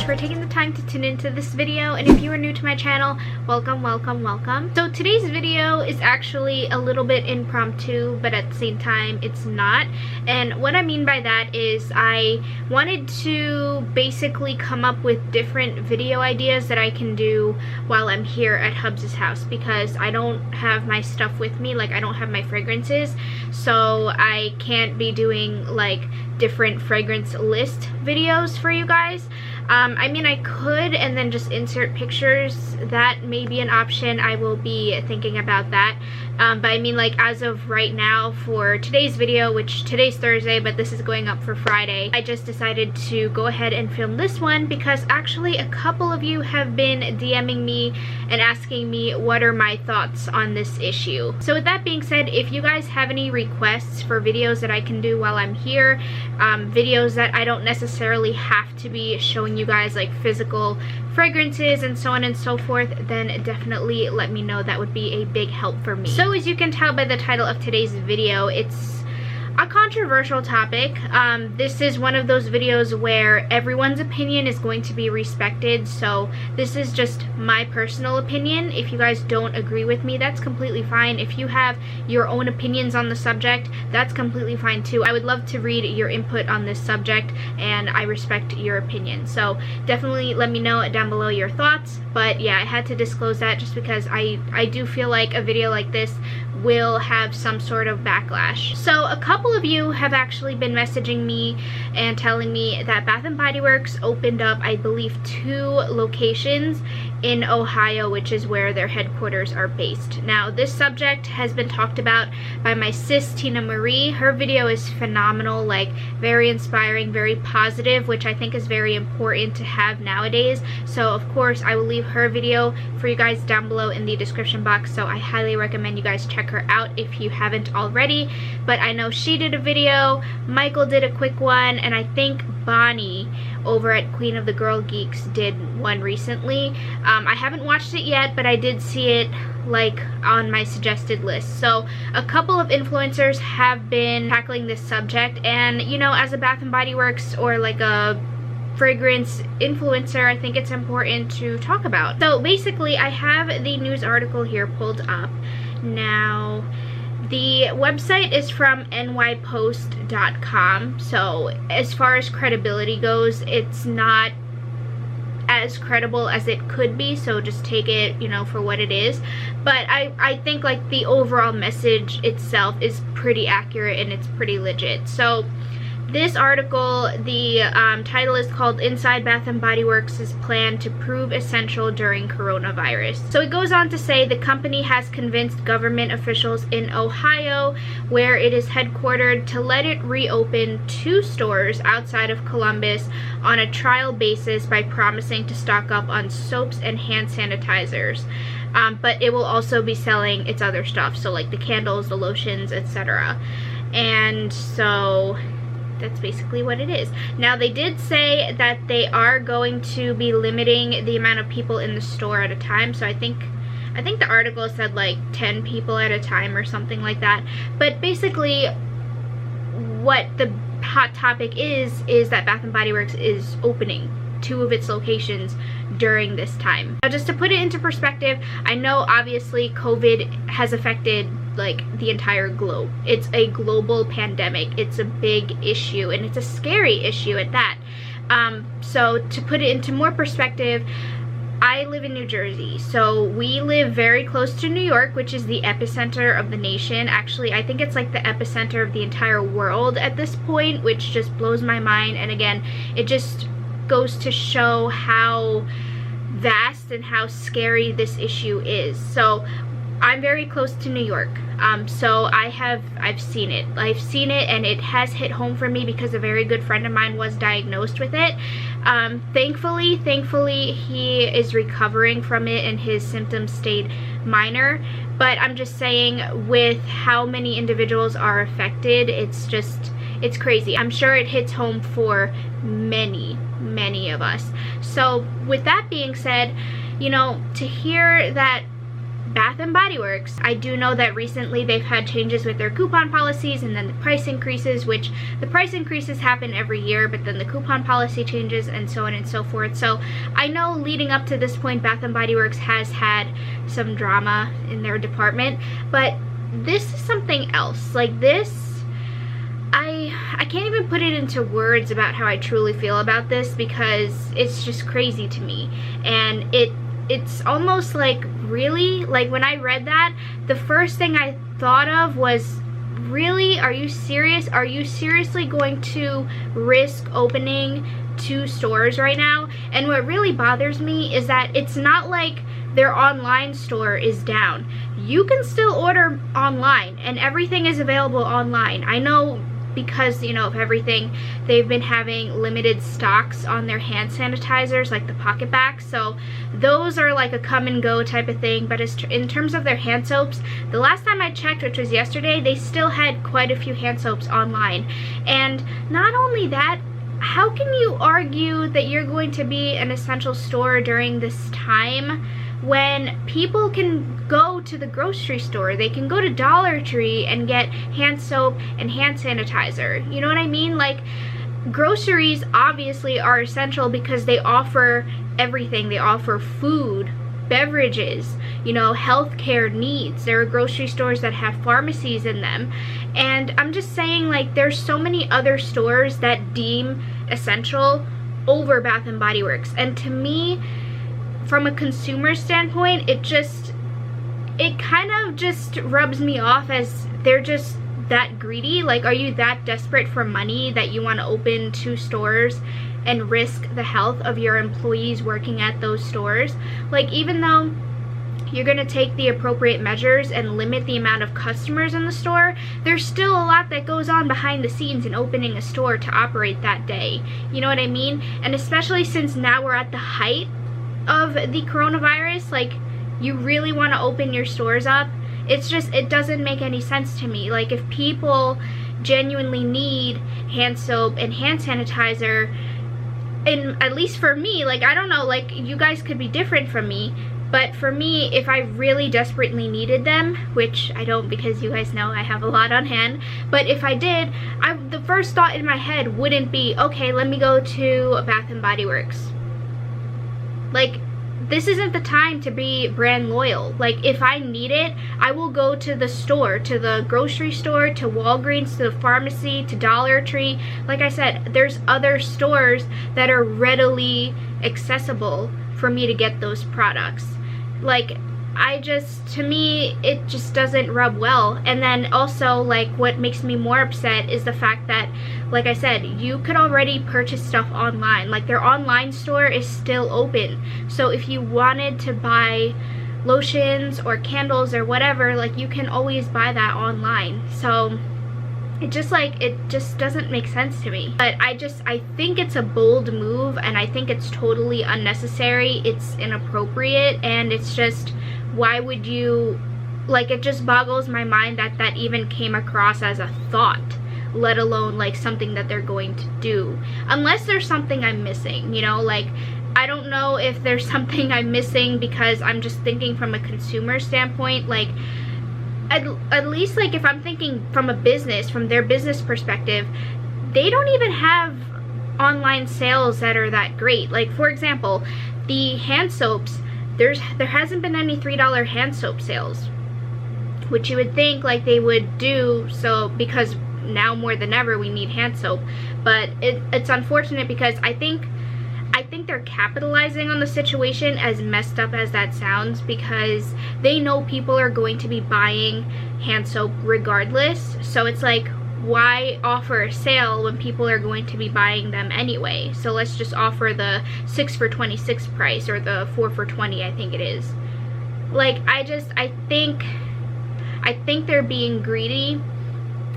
for taking the time to tune into this video, and if you are new to my channel, welcome, welcome, welcome. So today's video is actually a little bit impromptu, but at the same time it's not. And what I mean by that is I wanted to basically come up with different video ideas that I can do while I'm here at Hubs' house, because I don't have my stuff with me, like I don't have my fragrances, so I can't be doing like different fragrance list videos for you guys. I mean, I could and then just insert pictures. That may be an option. I will be thinking about that. But I mean, like, as of right now for today's video, which today's Thursday, but this is going up for Friday, I just decided to go ahead and film this one because actually a couple of you have been DMing me and asking me what are my thoughts on this issue. So with that being said, if you guys have any requests for videos that I can do while I'm here, videos that I don't necessarily have to be showing you guys like physical fragrances and so on and so forth, then definitely let me know. That would be a big help for me. So as you can tell by the title of today's video, it's a controversial topic. This is one of those videos where everyone's opinion is going to be respected, so this is just my personal opinion. If you guys don't agree with me, that's completely fine. If you have your own opinions on the subject, that's completely fine too. I would love to read your input on this subject, and I respect your opinion, so definitely let me know down below your thoughts. But yeah, I had to disclose that just because I do feel like a video like this will have some sort of backlash. So a couple of you have actually been messaging me and telling me that Bath & Body Works opened up, I believe, 2 locations in Ohio, which is where their headquarters are based. Now, this subject has been talked about by my sis Tina Marie. Her video is phenomenal, like very inspiring, very positive, which I think is very important to have nowadays. So of course I will leave her video for you guys down below in the description box, so I highly recommend you guys check her out if you haven't already. But I know she did a video, Michael did a quick one, and I think Bonnie over at Queen of the Girl Geeks did one recently. I haven't watched it yet, but I did see it like on my suggested list. So a couple of influencers have been tackling this subject, and you know, as a Bath & Body Works or like a fragrance influencer, I think it's important to talk about. So basically, I have the news article here pulled up. Now, the website is from nypost.com, so as far as credibility goes, it's not as credible as it could be, so just take it, you know, for what it is. But I think like the overall message itself is pretty accurate and it's pretty legit. So this article, the title is called "Inside Bath & Body Works' Plan to Prove Essential During Coronavirus." So it goes on to say the company has convinced government officials in Ohio, where it is headquartered, to let it reopen 2 stores outside of Columbus on a trial basis by promising to stock up on soaps and hand sanitizers. But it will also be selling its other stuff, so like the candles, the lotions, etc. And so that's basically what it is. Now, they did say that they are going to be limiting the amount of people in the store at a time. So I think the article said like 10 people at a time or something like that. But basically what the hot topic is that Bath & Body Works is opening 2 of its locations during this time. Now, just to put it into perspective, I know obviously COVID has affected like the entire globe. It's a global pandemic. It's a big issue, and it's a scary issue at that. So to put it into more perspective, I live in New Jersey, so we live very close to New York, which is the epicenter of the nation. Actually, I think it's like the epicenter of the entire world at this point, which just blows my mind. And again, it just goes to show how vast and how scary this issue is. So I'm very close to New York, so I've seen it. I've seen it, and it has hit home for me because a very good friend of mine was diagnosed with it. Thankfully, he is recovering from it, and his symptoms stayed minor. But I'm just saying, with how many individuals are affected, it's crazy. I'm sure it hits home for many of us. So with that being said, you know, to hear that Bath & Body Works, I do know that recently they've had changes with their coupon policies and then the price increases, which the price increases happen every year, but then the coupon policy changes and so on and so forth. So I know leading up to this point, Bath & Body Works has had some drama in their department, but this is something else. Like this, I can't even put it into words about how I truly feel about this, because it's just crazy to me. And it's almost like, really, like when I read that, the first thing I thought of was, really, are you serious? Are you seriously going to risk opening 2 stores right now? And what really bothers me is that it's not like their online store is down. You can still order online and everything is available online. I know, because, you know, of everything, they've been having limited stocks on their hand sanitizers, like the pocket backs, so those are like a come and go type of thing. But in terms of their hand soaps, the last time I checked, which was yesterday, they still had quite a few hand soaps online. And not only that, how can you argue that you're going to be an essential store during this time when people can go to the grocery store? They can go to Dollar Tree and get hand soap and hand sanitizer. You know what I mean? Like, groceries obviously are essential because they offer everything. They offer food, beverages, you know, healthcare needs. There are grocery stores that have pharmacies in them. And I'm just saying, like, there's so many other stores that deem essential over Bath & Body Works. And to me, from a consumer standpoint, it kind of just rubs me off as they're just that greedy. Like, are you that desperate for money that you want to open 2 stores and risk the health of your employees working at those stores? Like, even though you're going to take the appropriate measures and limit the amount of customers in the store, there's still a lot that goes on behind the scenes in opening a store to operate that day. You know what I mean? And especially since now we're at the height of the coronavirus, like, you really want to open your stores up. It's just, it doesn't make any sense to me. Like, if people genuinely need hand soap and hand sanitizer, and at least for me, like, I don't know, like, you guys could be different from me, but for me, if I really desperately needed them, which I don't, because you guys know I have a lot on hand, but if I did, the first thought in my head wouldn't be, okay, let me go to Bath & Body Works. Like, this isn't the time to be brand loyal. Like, if I need it, I will go to the store, to the grocery store, to Walgreens, to the pharmacy, to Dollar Tree. Like I said, there's other stores that are readily accessible for me to get those products. Like, to me, it just doesn't rub well. And then also, like, what makes me more upset is the fact that, like I said, you could already purchase stuff online. Like, their online store is still open. So if you wanted to buy lotions or candles or whatever, like, you can always buy that online. So it just doesn't make sense to me. But I think it's a bold move, and I think it's totally unnecessary. It's inappropriate, and it's just, why would you, like, it just boggles my mind that that even came across as a thought, let alone like something that they're going to do. Unless there's something I'm missing, you know, like, I don't know if there's something I'm missing, because I'm just thinking from a consumer standpoint. Like, at least, like, if I'm thinking from a business, from their business perspective, they don't even have online sales that are that great. Like, for example, the hand soaps, there hasn't been any $3 hand soap sales, which you would think, like, they would do, so, because now more than ever we need hand soap. But it's unfortunate, because I think they're capitalizing on the situation, as messed up as that sounds, because they know people are going to be buying hand soap regardless. So it's like, why offer a sale when people are going to be buying them anyway? So let's just offer the 6 for $26 price, or the 4 for $20, I think it is. Like, I think they're being greedy,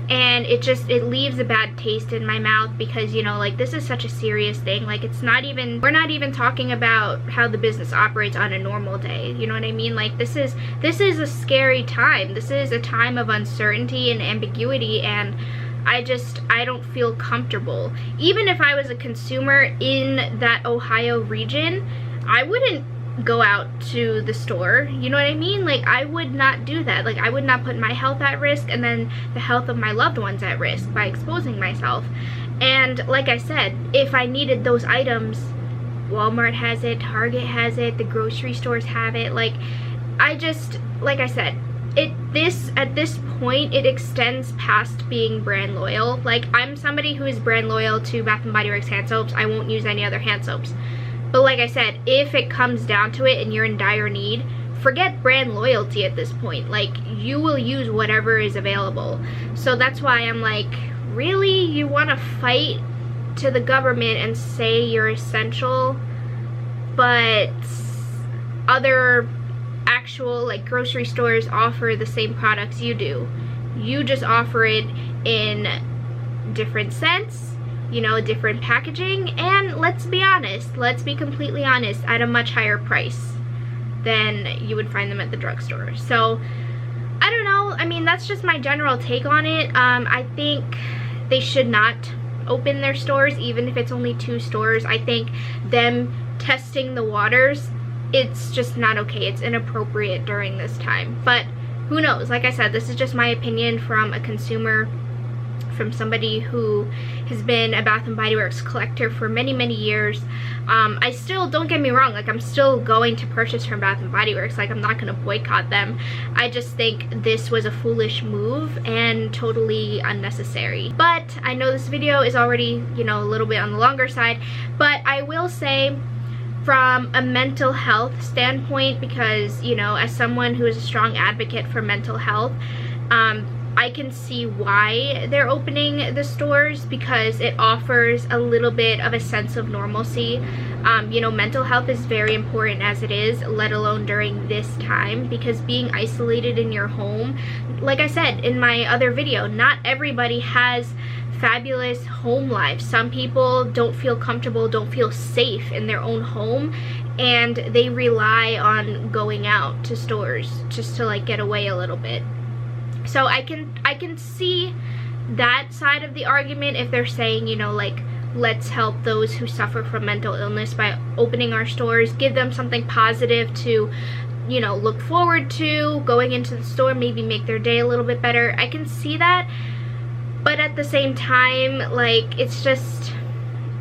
and it leaves a bad taste in my mouth, because, you know, like, this is such a serious thing. Like, we're not even talking about how the business operates on a normal day, you know what I mean? Like, this is a scary time. This is a time of uncertainty and ambiguity, and I don't feel comfortable. Even if I was a consumer in that Ohio region, I wouldn't go out to the store. You know what I mean? Like, I would not do that. Like, I would not put my health at risk and then the health of my loved ones at risk by exposing myself. And like I said, if I needed those items, Walmart has it, Target has it, the grocery stores have it. Like, like I said, at this point, it extends past being brand loyal. Like, I'm somebody who is brand loyal to Bath & Body Works hand soaps. I won't use any other hand soaps. But like I said, if it comes down to it and you're in dire need, forget brand loyalty at this point. Like, you will use whatever is available. So that's why I'm like, really? You want to fight to the government and say you're essential, but other actual, like, grocery stores offer the same products you do. You just offer it in different scents, you know, different packaging, and let's be honest, let's be completely honest, at a much higher price than you would find them at the drugstore. So I don't know, I mean, that's just my general take on it. I think they should not open their stores, even if it's only 2 stores. I think them testing the waters, it's just not okay. It's inappropriate during this time, but who knows? Like I said, this is just my opinion from a consumer, from somebody who has been a Bath & Body Works collector for many, many years. I still, don't get me wrong, like, I'm still going to purchase from Bath & Body Works. Like, I'm not going to boycott them. I just think this was a foolish move and totally unnecessary. But I know this video is already, you know, a little bit on the longer side, but I will say, from a mental health standpoint, because, you know, as someone who is a strong advocate for mental health, I can see why they're opening the stores, because it offers a little bit of a sense of normalcy. You know, mental health is very important as it is, let alone during this time, because being isolated in your home, like I said in my other video, not everybody has fabulous home lives. Some people don't feel comfortable, don't feel safe in their own home, and they rely on going out to stores just to, like, get away a little bit. So I can see that side of the argument if they're saying, you know, like, let's help those who suffer from mental illness by opening our stores, give them something positive to, you know, look forward to, going into the store, maybe make their day a little bit better. I can see that, but at the same time, like, it's just,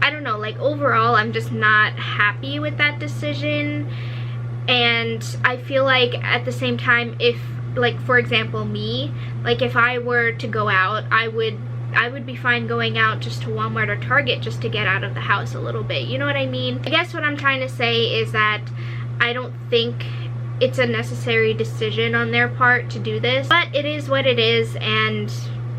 I don't know, like, overall, I'm just not happy with that decision. And I feel like at the same time, if, like, for example, me, like, if I were to go out, I would be fine going out just to Walmart or Target just to get out of the house a little bit. You know what I mean? I guess what I'm trying to say is that I don't think it's a necessary decision on their part to do this, but it is what it is, and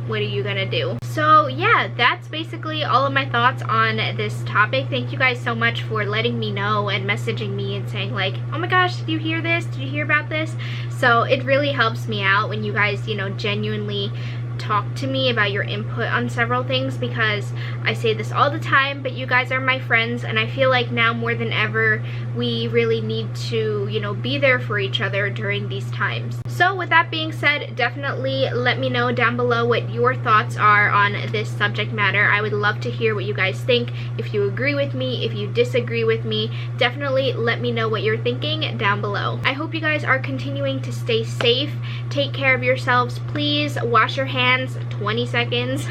what are you gonna do? So yeah, that's basically all of my thoughts on this topic. Thank you guys so much for letting me know and messaging me and saying, like, oh my gosh, did you hear this? Did you hear about this? So it really helps me out when you guys, you know, genuinely talk to me about your input on several things, because I say this all the time, but you guys are my friends, and I feel like now more than ever we really need to, you know, be there for each other during these times. So with that being said, definitely let me know down below what your thoughts are on this subject matter. I would love to hear what you guys think. If you agree with me, if you disagree with me, definitely let me know what you're thinking down below. I hope you guys are continuing to stay safe. Take care of yourselves. Please wash your hands 20 seconds.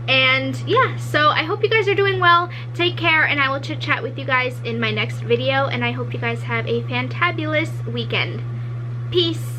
And yeah, so I hope you guys are doing well. Take care, and I will chit chat with you guys in my next video, and I hope you guys have a fantabulous weekend. Peace.